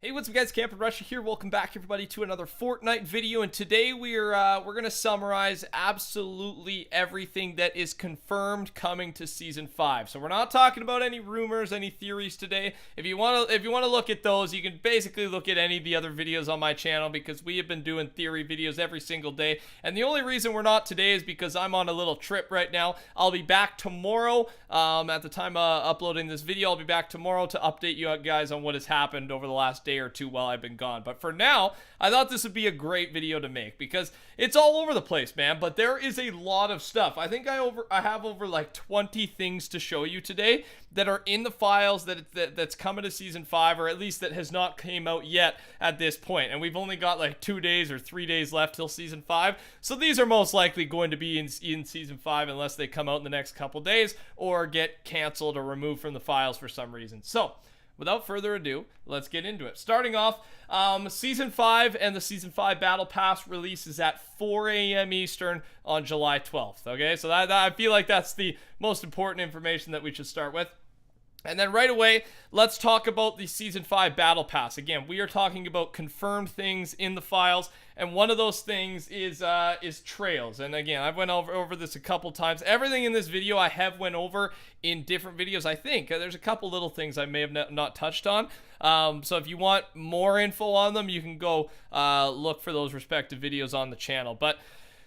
Hey, what's up guys, TheCampingRusher here. Welcome back everybody to another Fortnite video, and today we're going to summarize absolutely everything that is confirmed coming to Season 5. So we're not talking about any rumors, any theories today. If you want to look at those, you can basically look at any of the other videos on my channel because we have been doing theory videos every single day. And the only reason we're not today is because I'm on a little trip right now. I'll be back tomorrow. At the time uploading this video, I'll be back tomorrow to update you guys on what has happened over the last day or two while I've been gone. But for now, I thought this would be a great video to make because it's all over the place, man. But there is a lot of stuff. I think I have over like 20 things to show you today that are in the files that's coming to Season 5, or at least that has not came out yet at this point. And we've only got like 2 days or 3 days left till Season 5. So these are most likely going to be in Season 5 unless they come out in the next couple days or get canceled or removed from the files for some reason. So without further ado, let's get into it. Starting off, Season 5 and the Season 5 Battle Pass release is at 4 a.m. Eastern on July 12th, okay? So that I feel like that's the most important information that we should start with. And then right away, let's talk about the Season 5 Battle Pass. Again, we are talking about confirmed things in the files, and one of those things is trails. And again, I've went over this a couple times. Everything in this video I have went over in different videos, I think. There's a couple little things I may have not touched on. So if you want more info on them, you can go look for those respective videos on the channel. But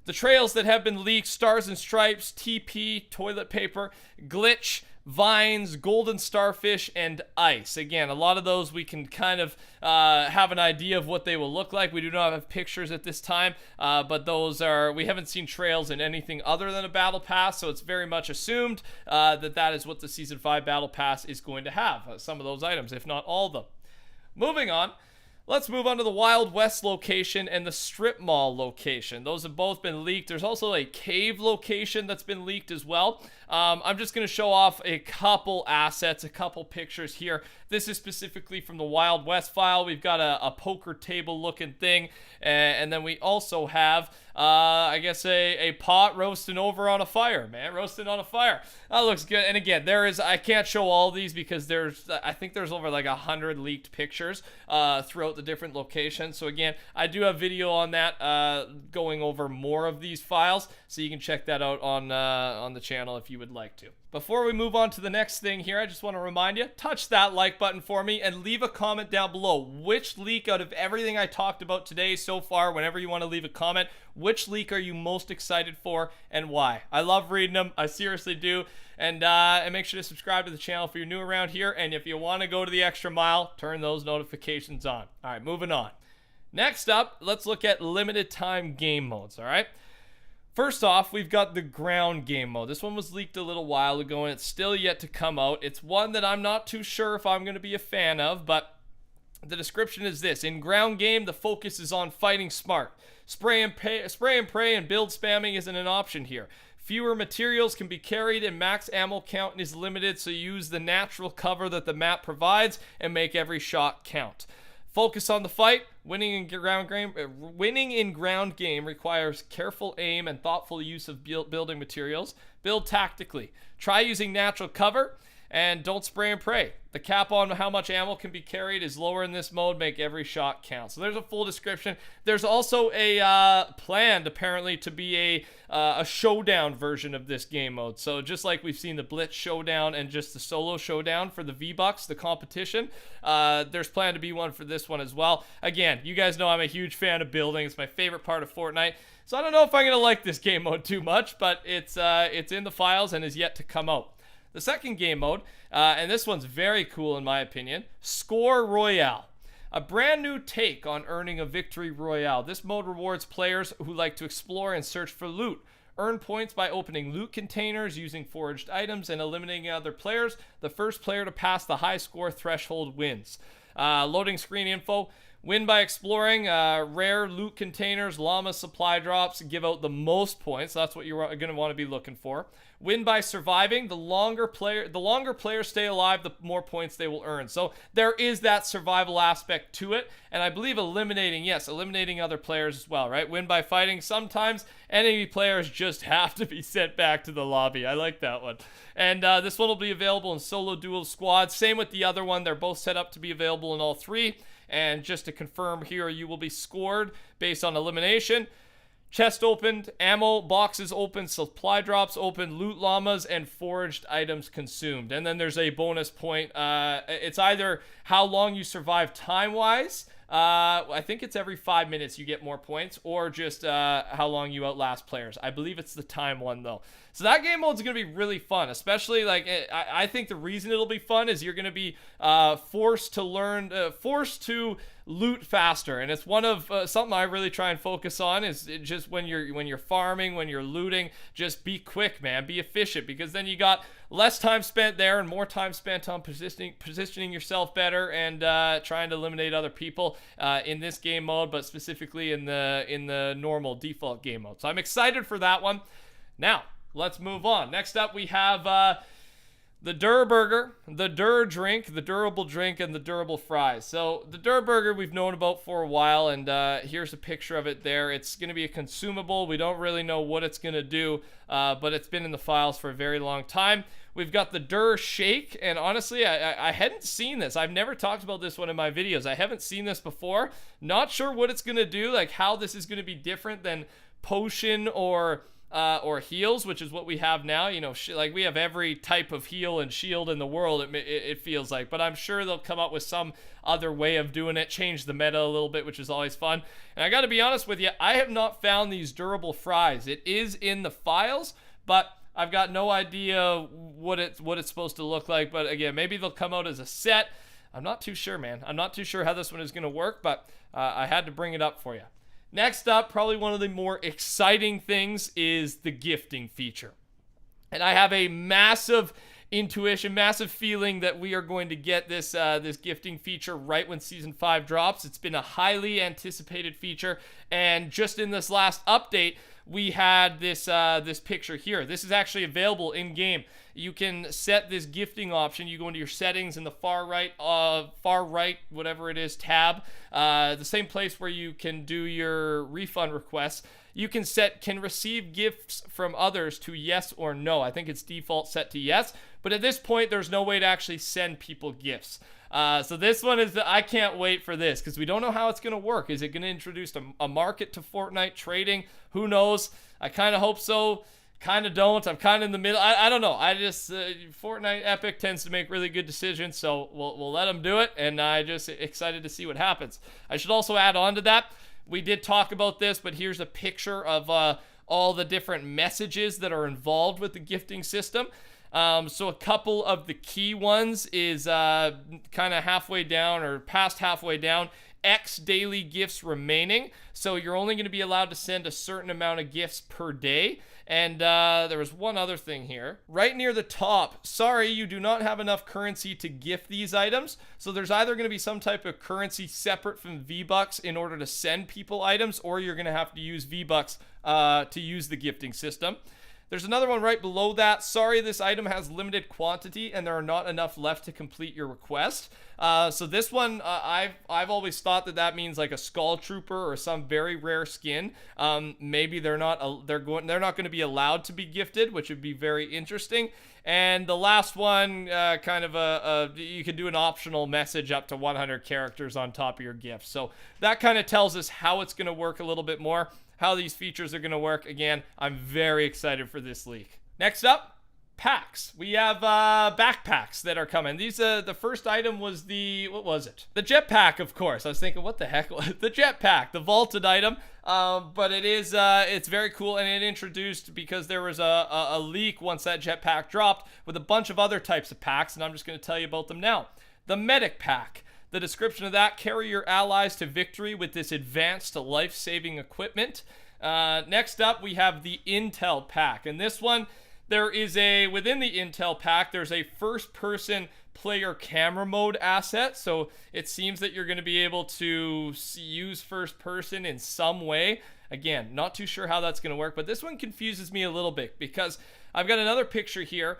the trails that have been leaked: Stars and Stripes, TP, toilet paper, glitch, vines, golden starfish, and ice. Again, a lot of those we can kind of have an idea of what they will look like. We do not have pictures at this time, but we haven't seen trails in anything other than a battle pass, so it's very much assumed that is what the Season 5 battle pass is going to have, some of those items, if not all of them. Moving on. Let's move on to the Wild West location and the Strip Mall location. Those have both been leaked. There's also a cave location that's been leaked as well. I'm just going to show off a couple assets, a couple pictures here. This is specifically from the Wild West file. We've got a poker table looking thing. And then we also have, I guess, a pot roasting over on a fire, man. Roasting on a fire. That looks good. And again, I can't show all these because I think there's over like 100 leaked pictures throughout the different locations. So again, I do have video on that going over more of these files. So you can check that out on the channel if you would like to. Before we move on to the next thing here, I just want to remind you, touch that like button for me and leave a comment down below. Which leak out of everything I talked about today so far, whenever you want to leave a comment, which leak are you most excited for and why? I love reading them. I seriously do. And make sure to subscribe to the channel if you're new around here. And if you want to go to the extra mile, turn those notifications on. All right, moving on. Next up, let's look at limited time game modes, all right? First off, we've got the ground game mode. This one was leaked a little while ago, and it's still yet to come out. It's one that I'm not too sure if I'm going to be a fan of, but the description is this. In ground game, the focus is on fighting smart. Spray and pray and build spamming isn't an option here. Fewer materials can be carried and max ammo count is limited, so use the natural cover that the map provides and make every shot count. Focus on the fight. Winning in ground game requires careful aim and thoughtful use of building materials. Build tactically. Try using natural cover. And don't spray and pray. The cap on how much ammo can be carried is lower in this mode. Make every shot count. So there's a full description. There's also a planned, apparently, to be a showdown version of this game mode. So just like we've seen the Blitz showdown and just the solo showdown for the V-Bucks, the competition, there's planned to be one for this one as well. Again, you guys know I'm a huge fan of building. It's my favorite part of Fortnite. So I don't know if I'm going to like this game mode too much, but it's in the files and is yet to come out. The second game mode, and this one's very cool in my opinion, Score Royale. A brand new take on earning a victory royale. This mode rewards players who like to explore and search for loot. Earn points by opening loot containers, using foraged items, and eliminating other players. The first player to pass the high score threshold wins. Loading screen info. Win by exploring rare loot containers, llama supply drops, give out the most points. That's what you're going to want to be looking for. Win by surviving. The longer players stay alive, the more points they will earn. So there is that survival aspect to it. And I believe eliminating other players as well, right? Win by fighting. Sometimes enemy players just have to be sent back to the lobby. I like that one. And this one will be available in solo, duo, squad. Same with the other one. They're both set up to be available in all three. And just to confirm here, you will be scored based on elimination. Chest opened, ammo boxes opened, supply drops opened, loot llamas, and foraged items consumed. And then there's a bonus point. It's either how long you survive time-wise. I think it's every 5 minutes you get more points, or just how long you outlast players. I believe it's the time one, though. So that game mode is going to be really fun, especially, like, I think the reason it'll be fun is you're going to be forced to loot faster. And it's one of something I really try and focus on is just when you're farming, when you're looting, just be quick, man. Be efficient, because then you got less time spent there and more time spent on positioning yourself better and trying to eliminate other people in this game mode, but specifically in the normal default game mode. So I'm excited for that one. Now, let's move on. Next up, we have the Dur Burger, the Dur Drink, the Durable Drink, and the Durable Fries. So the Dur Burger we've known about for a while, and here's a picture of it there. It's going to be a consumable. We don't really know what it's going to do, but it's been in the files for a very long time. We've got the Dur Shake, and honestly, I hadn't seen this. I've never talked about this one in my videos. I haven't seen this before. Not sure what it's going to do, like how this is going to be different than Potion or heals, which is what we have now. You know, like we have every type of heal and shield in the world, it feels like. But I'm sure they'll come up with some other way of doing it, change the meta a little bit, which is always fun. And I got to be honest with you, I have not found these durable fries. It is in the files, but I've got no idea what it's supposed to look like. But again, maybe they'll come out as a set. I'm not too sure, man. I'm not too sure how this one is going to work, but I had to bring it up for you. Next up, probably one of the more exciting things is the gifting feature. And I have a massive intuition, massive feeling that we are going to get this gifting feature right when Season 5 drops. It's been a highly anticipated feature, and just in this last update, we had this picture here. This is actually available in-game. You can set this gifting option. You go into your settings in the far right, whatever it is, tab. The same place where you can do your refund requests. You can set can receive gifts from others to yes or no. I think it's default set to yes, but at this point, there's no way to actually send people gifts. So this one is I can't wait for this, because we don't know how it's going to work. Is it going to introduce a market to Fortnite trading? Who knows? I kind of hope so. Kind of don't. I'm kind of in the middle. I don't know. I just Fortnite Epic tends to make really good decisions, so we'll let them do it, and I'm just excited to see what happens. I should also add on to that, we did talk about this, but here's a picture of all the different messages that are involved with the gifting system. So a couple of the key ones is kind of halfway down or past halfway down. X daily gifts remaining. So you're only going to be allowed to send a certain amount of gifts per day. And there was one other thing here. Right near the top, sorry, you do not have enough currency to gift these items. So there's either going to be some type of currency separate from V-Bucks in order to send people items, or you're going to have to use V-Bucks to use the gifting system. There's another one right below that. Sorry, this item has limited quantity and there are not enough left to complete your request. So this one, I've always thought that means like a Skull Trooper or some very rare skin. Maybe they're not going to be allowed to be gifted, which would be very interesting. And the last one, kind of you can do an optional message up to 100 characters on top of your gift. So that kind of tells us how it's going to work a little bit more, how these features are going to work. Again, I'm very excited for this leak. Next up, packs. We have backpacks that are coming. These the first item was what was it? The jetpack, of course. I was thinking, what the heck? The jetpack, the vaulted item. But it is it's very cool, and it introduced, because there was a leak once that jetpack dropped with a bunch of other types of packs, and I'm just going to tell you about them now. The medic pack. The description of that: carry your allies to victory with this advanced life-saving equipment. Next up, we have the Intel pack. And this one, within the Intel pack, there's a first-person player camera mode asset. So it seems that you're going to be able to use first-person in some way. Again, not too sure how that's going to work, but this one confuses me a little bit, because I've got another picture here,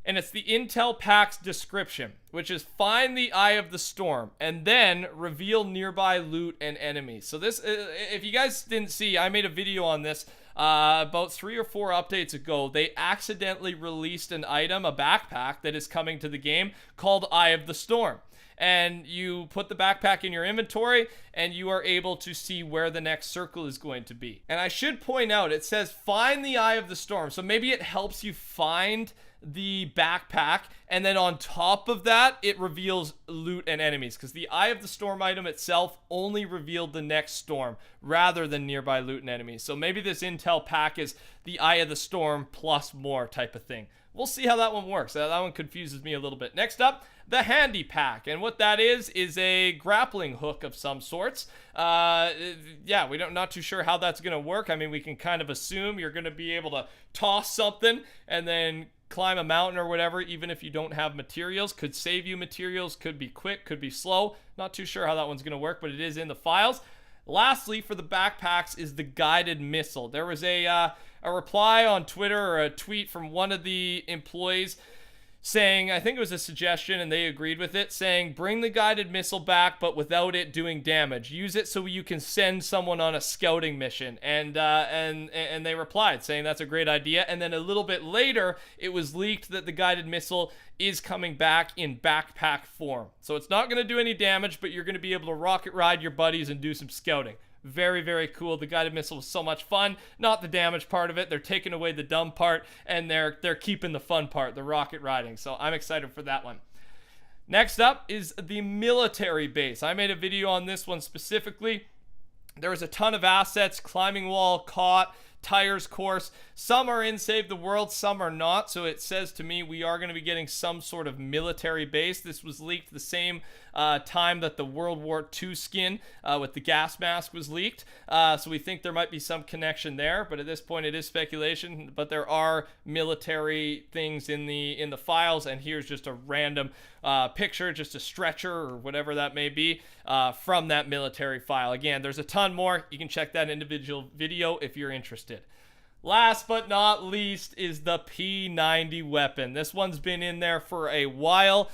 and it's the Intel pack's description, which is find the Eye of the Storm and then reveal nearby loot and enemies. So this, if you guys didn't see, I made a video on this about 3 or 4 updates ago. They accidentally released an item, a backpack that is coming to the game called Eye of the Storm. and you put the backpack in your inventory, and you are able to see where the next circle is going to be. And I should point out, it says find the Eye of the Storm. So maybe it helps you find the backpack, and then on top of that it reveals loot and enemies, because the Eye of the Storm item itself only revealed the next storm rather than nearby loot and enemies. So maybe this intel pack is the Eye of the Storm plus more type of thing. We'll see how that one works. That one confuses me a little bit. Next up, the Handy Pack. And what that is a grappling hook of some sorts. Yeah, not too sure how that's going to work. I mean, we can kind of assume you're going to be able to toss something and then climb a mountain or whatever, even if you don't have materials. Could save you materials, could be quick, could be slow. Not too sure how that one's going to work, but it is in the files. Lastly, for the backpacks is the guided missile. There was a reply on Twitter, or a tweet from one of the employees saying, I think it was a suggestion and they agreed with it, saying bring the guided missile back but without it doing damage. Use it so you can send someone on a scouting mission. And they replied saying that's a great idea. And then a little bit later it was leaked that the guided missile is coming back in backpack form. So it's not going to do any damage, but you're going to be able to rocket ride your buddies and do some scouting. Very, very cool. The guided missile was so much fun. Not the damage part of it. They're taking away the dumb part, and they're keeping the fun part, the rocket riding. So I'm excited for that one. Next up is the military base. I made a video on this one specifically. There was a ton of assets: climbing wall, cot, tires course. Some are in Save the World, some are not. So it says to me we are going to be getting some sort of military base. This was leaked the same time that the World War II skin with the gas mask was leaked. So we think there might be some connection there, but at this point it is speculation. But there are military things in the files, and here's just a random picture, just a stretcher or whatever that may be from that military file. Again, there's a ton more. You can check that individual video if you're interested. Last but not least is the P90 weapon. This one's been in there for a while.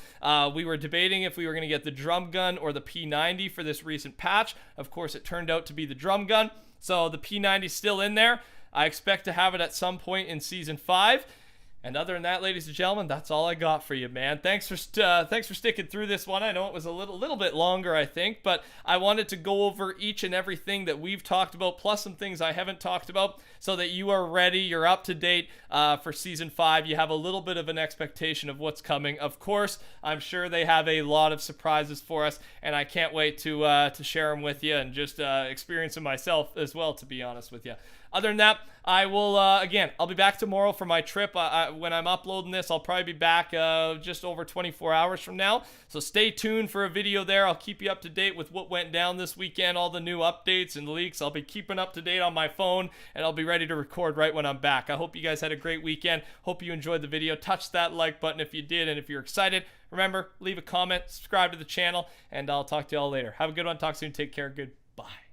We were debating if we were going to get the drum gun or the P90 for this recent patch. Of course, it turned out to be the drum gun. So the P90 is still in there. I expect to have it at some point in Season 5. And other than that, ladies and gentlemen, that's all I got for you, man. Thanks for sticking through this one. I know it was a little bit longer, I think, but I wanted to go over each and everything that we've talked about, plus some things I haven't talked about, so that you are ready, you're up to date for Season 5. You have a little bit of an expectation of what's coming. Of course, I'm sure they have a lot of surprises for us, and I can't wait to share them with you and just experience them myself as well, to be honest with you. Other than that, I will, again, I'll be back tomorrow for my trip. When I'm uploading this, I'll probably be back just over 24 hours from now. So stay tuned for a video there. I'll keep you up to date with what went down this weekend, all the new updates and leaks. I'll be keeping up to date on my phone, and I'll be ready to record right when I'm back. I hope you guys had a great weekend. Hope you enjoyed the video. Touch that like button if you did, and if you're excited, remember, leave a comment, subscribe to the channel, and I'll talk to you all later. Have a good one. Talk soon. Take care. Goodbye.